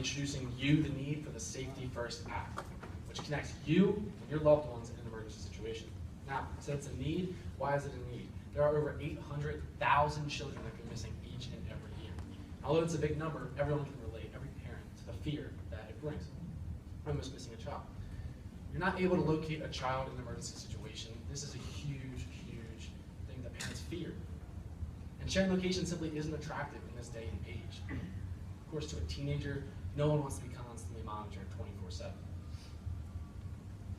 introducing you the need for the Safety First app, which connects you and your loved ones in an emergency situation. Now, since it's a need, why is it a need? There are over 800,000 children that go missing each and every year. Although it's a big number, everyone can relate, every parent, to the fear that it brings. Almost missing a child. You're not able to locate a child in an emergency situation. This is a huge, huge thing that parents fear. And sharing location simply isn't attractive in this day and age. Of course, to a teenager, no one wants to be constantly monitored 24/7.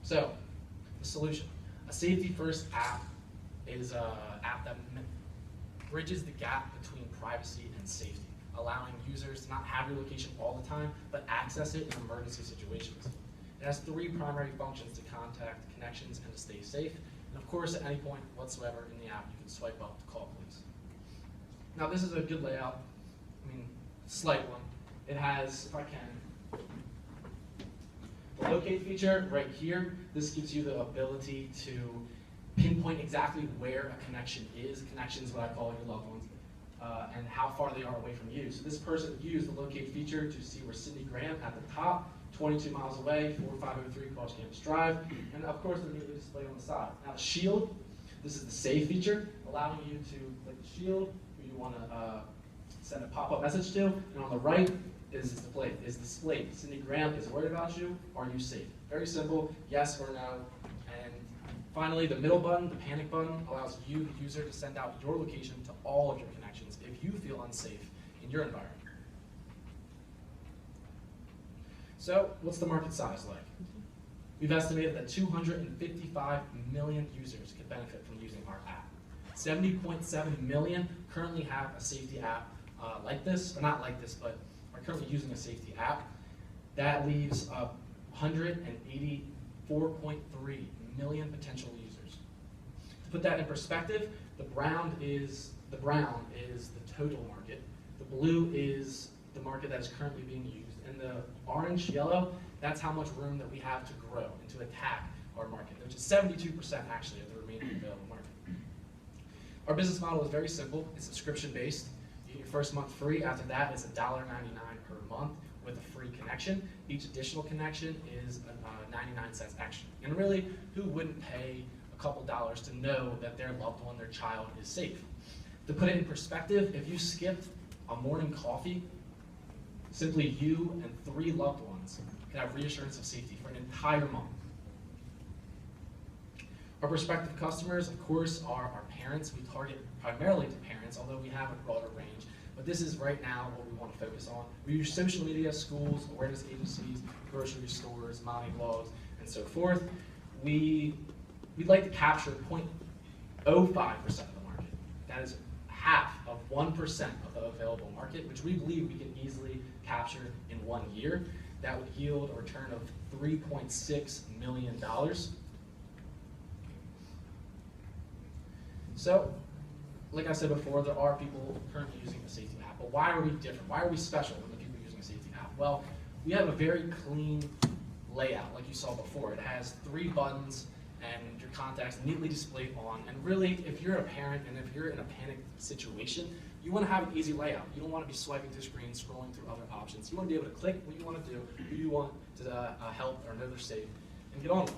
So, the solution. A Safety First app is an app that bridges the gap between privacy and safety, allowing users to not have your location all the time, but access it in emergency situations. It has 3 primary functions to contact connections and to stay safe. And of course, at any point whatsoever in the app, you can swipe up to call police. Now, this is a good layout. I mean, slight one. It has, if I can, the locate feature right here. This gives you the ability to pinpoint exactly where a connection is. Connection is what I call your loved ones, and how far they are away from you. So this person used the locate feature to see where Sydney Graham at the top, 22 miles away, 4503 Cross Campus Drive, and of course they're immediately displayed on the side. Now the shield, this is the save feature, allowing you to click the shield, who you want to send a pop-up message to, and on the right is displayed. Sydney Graham is worried about you. Are you safe? Very simple, yes or no. And finally, the middle button, the panic button, allows you, the user, to send out your location to all of your connections if you feel unsafe in your environment. So, what's the market size like? We've estimated that 255 million users could benefit from using our app. 70.7 million currently have a safety app like this, or not like this, but are currently using a safety app. That leaves 184.3 million potential users. To put that in perspective, the brown is the total market. The blue is the market that is currently being used, and the orange, yellow, that's how much room that we have to grow and to attack our market, which is 72% actually of the remaining available market. Our business model is very simple. It's subscription-based. You get your first month free. After that, it's $1.99 per month with a free connection. Each additional connection is 99 cents extra. And really, who wouldn't pay a couple dollars to know that their loved one, their child, is safe? To put it in perspective, if you skipped a morning coffee, simply you and 3 loved ones can have reassurance of safety for an entire month. Our prospective customers, of course, are our parents. We target primarily to parents, although we have a broader range. But this is right now what we want to focus on. We use social media, schools, awareness agencies, grocery stores, mommy blogs, and so forth. We'd like to capture 0.05% of the market. That is half of 1% of the available market, which we believe we can easily capture in 1 year. That would yield a return of $3.6 million. So, like I said before, there are people currently using a safety app, but why are we different? Why are we special than the people using a safety app? Well, we have a very clean layout, like you saw before. It has 3 buttons and your contacts neatly displayed on, and really, if you're a parent and if you're in a panic situation, you want to have an easy layout. You don't want to be swiping through screens, scrolling through other options. You want to be able to click what you want to do, who you want to help or know they're safe, and get on with it.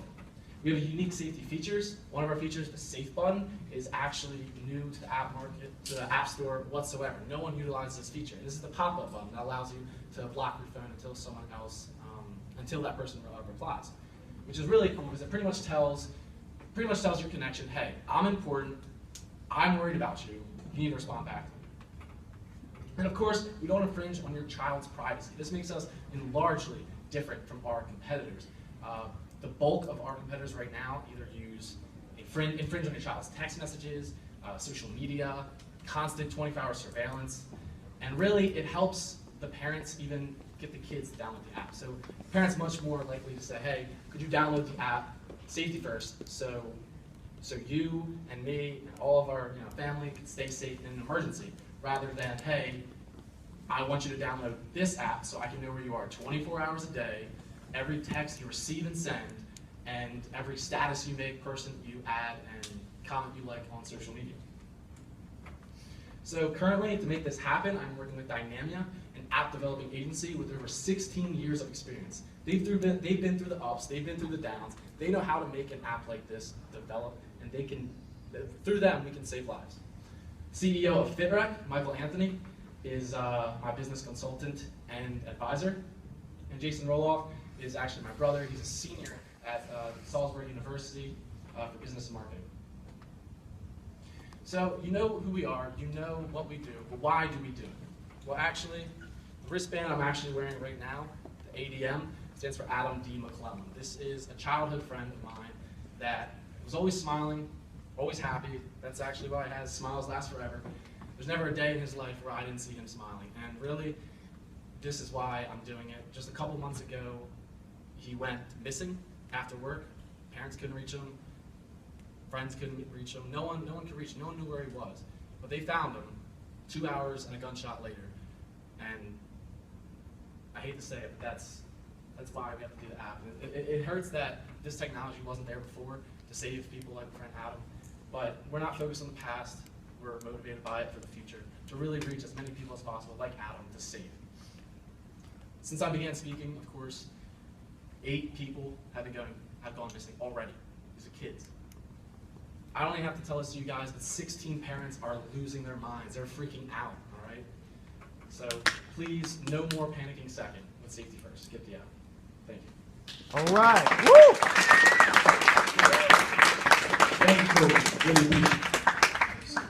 We have unique safety features. One of our features, the Safe button, is actually new to the app market, to the App Store whatsoever. No one utilizes this feature. This is the pop-up button that allows you to block your phone until someone else, until that person replies, which is really cool because it pretty much tells your connection, hey, I'm important, I'm worried about you, you need to respond back to me. And of course, we don't infringe on your child's privacy. This makes us largely different from our competitors. The bulk of our competitors right now either infringe on your child's text messages, social media, constant 24-hour surveillance, and really it helps the parents even get the kids to download the app. So parents much more likely to say, hey, could you download the app, safety first, so you and me and all of our family can stay safe in an emergency, rather than, hey, I want you to download this app so I can know where you are 24 hours a day, every text you receive and send, and every status you make, person you add, and comment you like on social media. So currently, to make this happen, I'm working with Dynamia, an app developing agency with over 16 years of experience. They've been through the ups, they've been through the downs. They know how to make an app like this develop, and they can, through them, we can save lives. CEO of FitRec, Michael Anthony, is my business consultant and advisor. And Jason Roloff is actually my brother. He's a senior at Salisbury University for business and marketing. So you know who we are, you know what we do, but why do we do it? Well, actually, the wristband I'm actually wearing right now, the ADM, stands for Adam D. McClellan. This is a childhood friend of mine that was always smiling, always happy. That's actually why he has smiles last forever. There's never a day in his life where I didn't see him smiling. And really, this is why I'm doing it. Just a couple months ago, he went missing after work. Parents couldn't reach him. Friends couldn't reach him. No one could reach him. No one knew where he was. But they found him 2 hours and a gunshot later. And I hate to say it, but that's why we have to do the app. It hurts that this technology wasn't there before to save people like my friend Adam. But we're not focused on the past. We're motivated by it for the future, to really reach as many people as possible, like Adam, to save. Since I began speaking, of course, 8 people have gone missing already. These are kids. I don't even have to tell this to you guys, but 16 parents are losing their minds. They're freaking out, all right? So please, no more panicking second with safety first. Get the app. Thank you. All right. Woo! Thank you, Coach. Really appreciate it.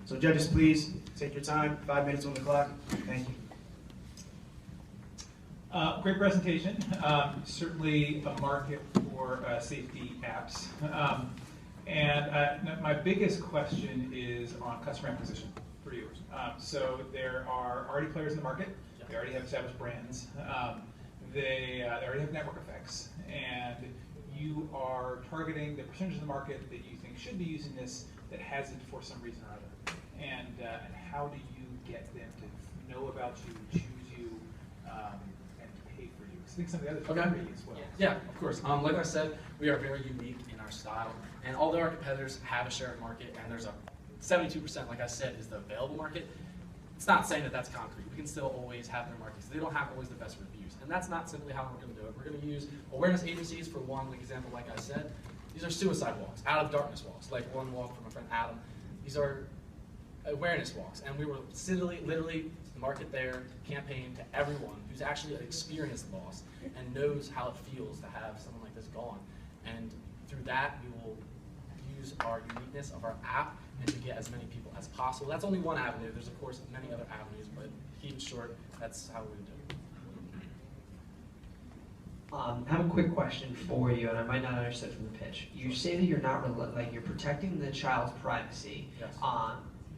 So judges, please take your time. 5 minutes on the clock. Thank you. Great presentation. Certainly a market for safety apps. And my biggest question is on customer acquisition for you. So there are already players in the market. They already have established brands. They already have network effects. And you are targeting the percentage of the market that you think should be using this that hasn't for some reason or other. And how do you get them to know about you, choose you, and pay for you? Because I think some of the others are free as well. Yeah, of course. Like I said, we are very unique in our style. And although our competitors have a share of market, and there's a 72%, like I said, is the available market, it's not saying that that's concrete. We can still always have their markets. They don't have always the best reviews. And that's not simply how we're going to do it. We're going to use awareness agencies for one example, like I said. These are suicide walks, out of darkness walks, like one walk from my friend Adam. These are awareness walks, and we were literally market their campaign to everyone who's actually experienced loss and knows how it feels to have someone like this gone. And through that, we will use our uniqueness of our app and to get as many people as possible. That's only one avenue. There's of course many other avenues, but keep it short. That's how we do it. I have a quick question for you, and I might not understand from the pitch. You say that you're not you're protecting the child's privacy, Yes.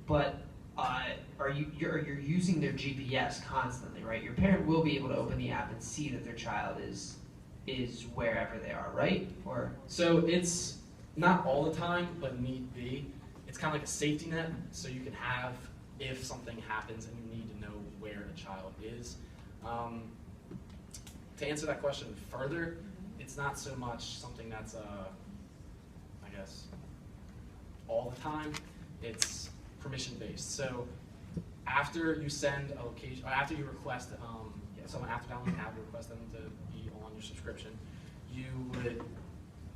But you're using their GPS constantly, right? Your parent will be able to open the app and see that their child is wherever they are, right? Or so it's not all the time, but need be. It's kind of like a safety net, so you can have if something happens and you need to know where a child is. To answer that question further, it's not so much something that's, I guess, all the time. It's permission-based. So after you send a location, or after you request someone after downloading the app, you request them to be on your subscription, you would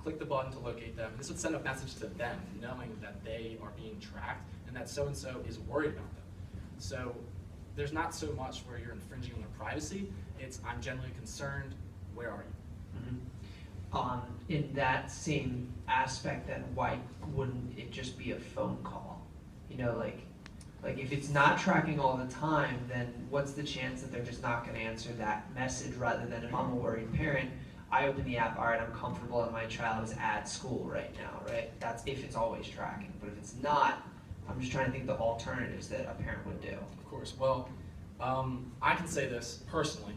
click the button to locate them. This would send a message to them, knowing that they are being tracked and that so-and-so is worried about them. So there's not so much where you're infringing on their privacy. It's I'm genuinely concerned. Where are you? Mm-hmm. In that same aspect, then why wouldn't it just be a phone call? You know, like if it's not tracking all the time, then what's the chance that they're just not going to answer that message rather than if I'm a worried parent, I open the app, all right, I'm comfortable that my child is at school right now, right? That's if it's always tracking. But if it's not, I'm just trying to think of the alternatives that a parent would do. Of course. Well, I can say this personally.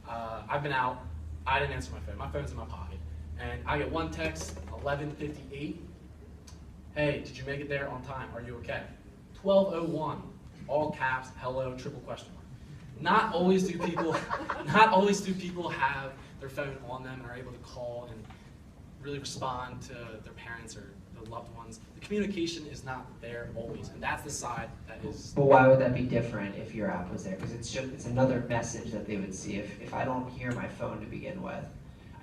I've been out. I didn't answer my phone. My phone's in my pocket. And I get one text, 11:58. Hey, did you make it there on time? Are you okay? 12:01, all caps, hello, triple question mark. Not always do people have their phone on them and are able to call and really respond to their parents or their loved ones. The communication is not there always, and that's the side that is. But why would that be different if your app was there? Because it's another message that they would see if I don't hear my phone to begin with.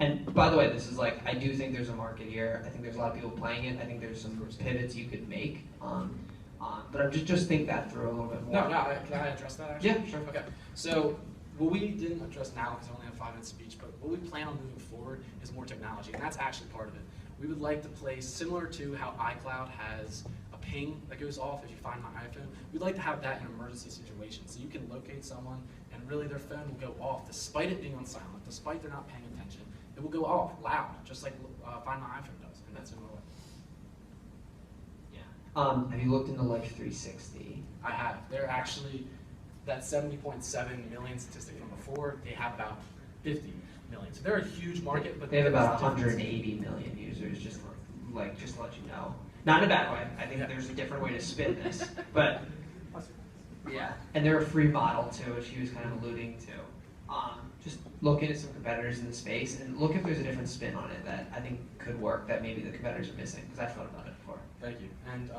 And by the way, this is like, I do think there's a market here. I think there's a lot of people playing it. I think there's some pivots you could make. But I just think that through a little bit more. Can I address that actually? Yeah, sure. Okay, so what we didn't address now, because I only have 5 minutes speech, but what we plan on moving forward is more technology, and that's actually part of it. We would like to place, similar to how iCloud has a ping that goes off if you find my iPhone, we'd like to have that in emergency situations. So you can locate someone, and really their phone will go off, despite it being on silent, despite they're not paying attention. It will go off loud, just like Find My iPhone does, and that's in my way. Yeah. Have you looked into Life 360? I have. They're actually, that 70.7 million statistic from before, they have about 50 million. So they're a huge market, but They have about there's a difference. 180 million users, just to let you know. Not in a bad way. I think Yeah. there's a different way to spin this. But yeah, and they're a free model too, which he was kind of alluding to. Just look into some competitors in the space and look if there's a different spin on it that I think could work that maybe the competitors are missing, because I've thought about it before. Thank you. And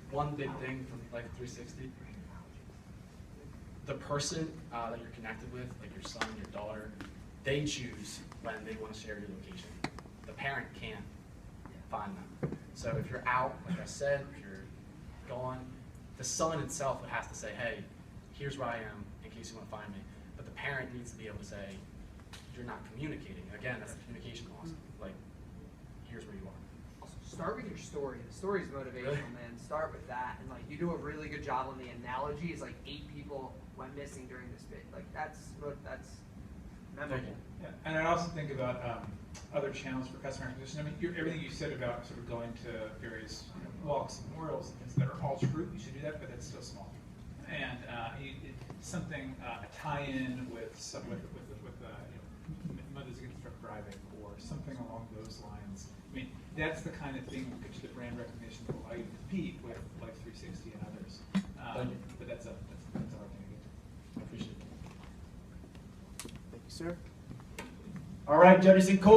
one big thing from like 360, the person that you're connected with, like your son, your daughter, they choose when they want to share your location. The parent can't find them. So if you're out, like I said, if you're gone, the son itself would have to say, hey, here's where I am in case you want to find me. But the parent needs to be able to say, you're not communicating. Again, that's the communication loss. Like, here's where you are. Also, start with your story. The story is motivational, Really? man. Start with that, and like you do a really good job on the analogy. Is like 8 people went missing during this bit. Like that's memorable. Yeah, and I also think about other channels for customer acquisition. I mean, everything you said about sort of going to various walks and memorials and things that are all true, you should do that, but that's still small. And something, a tie-in with Mothers Against Drunk Driving or something along those lines. I mean, that's the kind of thing that gets you the brand recognition that will allow you to compete with Life 360 and others. But that's a hard thing to get to. I appreciate it. Thank you, sir. All right, Judges and Cole.